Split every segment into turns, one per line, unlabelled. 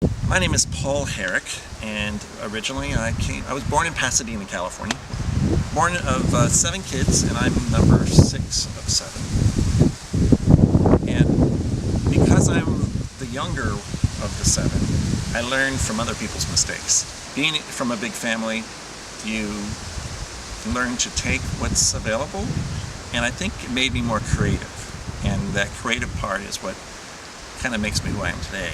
My name is Paul Herrick, and originally I was born in Pasadena, California. Born of 7 kids, and I'm number 6 of 7. And because I'm the younger of the 7, I learned from other people's mistakes. Being from a big family, you learn to take what's available, and I think it made me more creative. And that creative part is what kind of makes me who I am today,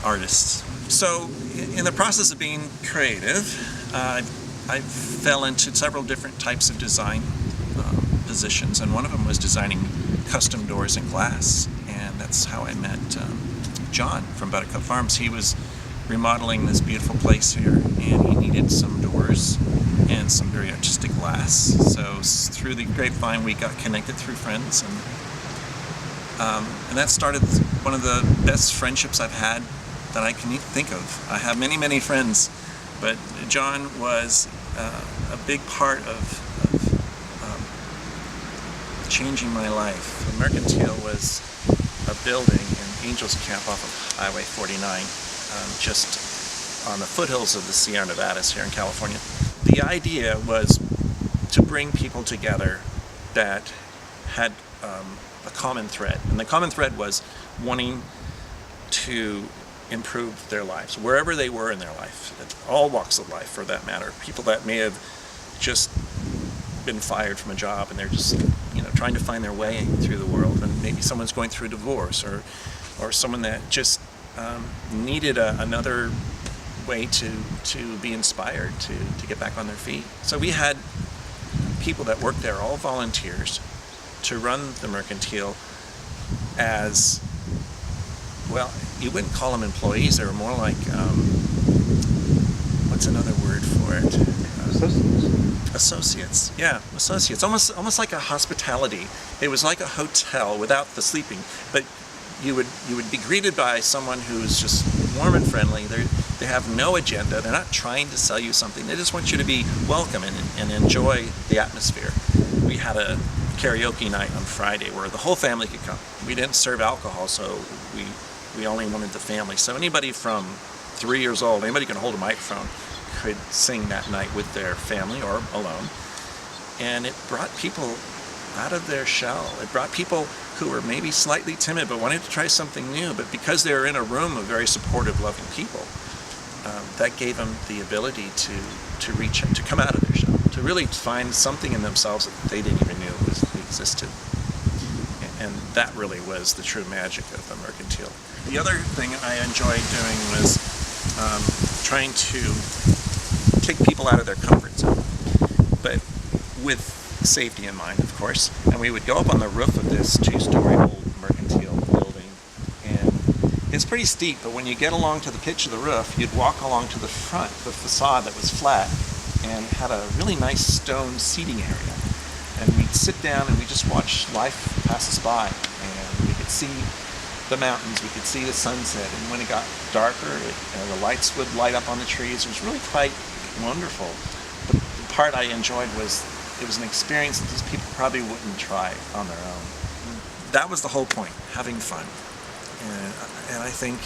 artist. So in the process of being creative, I fell into several different types of design positions, and one of them was designing custom doors and glass, and that's how I met John from Buttercup Farms. He was remodeling this beautiful place here, and he needed some doors and some very artistic glass. So through the grapevine, we got connected through friends, and that started one of the best friendships I've had that I can think of. I have many, many friends, but John was a big part of changing my life. The Mercantile was a building in Angels Camp off of Highway 49, just on the foothills of the Sierra Nevadas here in California. The idea was to bring people together that had a common thread, and the common thread was wanting to improve their lives wherever they were in their life, all walks of life for that matter. People that may have just been fired from a job and they're just trying to find their way through the world, and maybe someone's going through a divorce, or someone that just needed another way to be inspired to get back on their feet. So we had people that worked there, all volunteers, to run the Mercantile as, well, you wouldn't call them employees. They were more like, what's another word for it? Associates. Yeah, associates. Almost like a hospitality. It was like a hotel without the sleeping, but you would be greeted by someone who's just warm and friendly. They have no agenda. They're not trying to sell you something. They just want you to be welcome and enjoy the atmosphere. We had a karaoke night on Friday where the whole family could come. We didn't serve alcohol, so we only wanted the family. So anybody from 3 years old, anybody can hold a microphone, could sing that night with their family or alone. And it brought people out of their shell. It brought people who were maybe slightly timid but wanted to try something new, but because they were in a room of very supportive, loving people, that gave them the ability to reach, to come out of their shell, to really find something in themselves that they didn't even know existed. And that really was the true magic of the Mercantile. The other thing I enjoyed doing was trying to take people out of their comfort zone, but with safety in mind, of course. And we would go up on the roof of this 2-story old Mercantile building, and it's pretty steep, but when you get along to the pitch of the roof, you'd walk along to the front, the facade that was flat, and had a really nice stone seating area. And we'd sit down and we'd just watch life pass us by, and we could see the mountains, we could see the sunset, and when it got darker, the lights would light up on the trees. It was really quite wonderful. The part I enjoyed was it was an experience that these people probably wouldn't try on their own. That was the whole point, having fun. And I think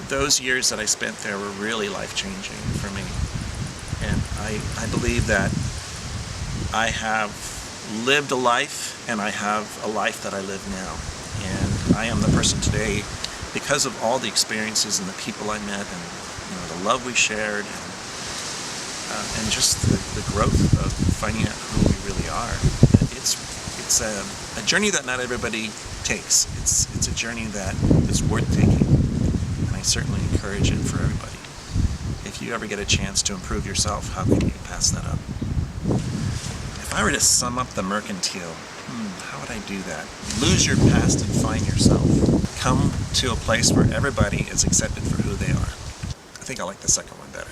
those years that I spent there were really life-changing for me. And I believe that I have lived a life, and I have a life that I live now. And I am the person today because of all the experiences and the people I met, and the love we shared, and just the growth of finding out who we really are. It's a journey that not everybody takes. It's a journey that is worth taking, and I certainly encourage it for everybody. If you ever get a chance to improve yourself, how can you pass that up? If I were to sum up the Mercantile, how would I do that? Lose your past and find yourself. Come to a place where everybody is accepted for who they are. I think I like the second one better.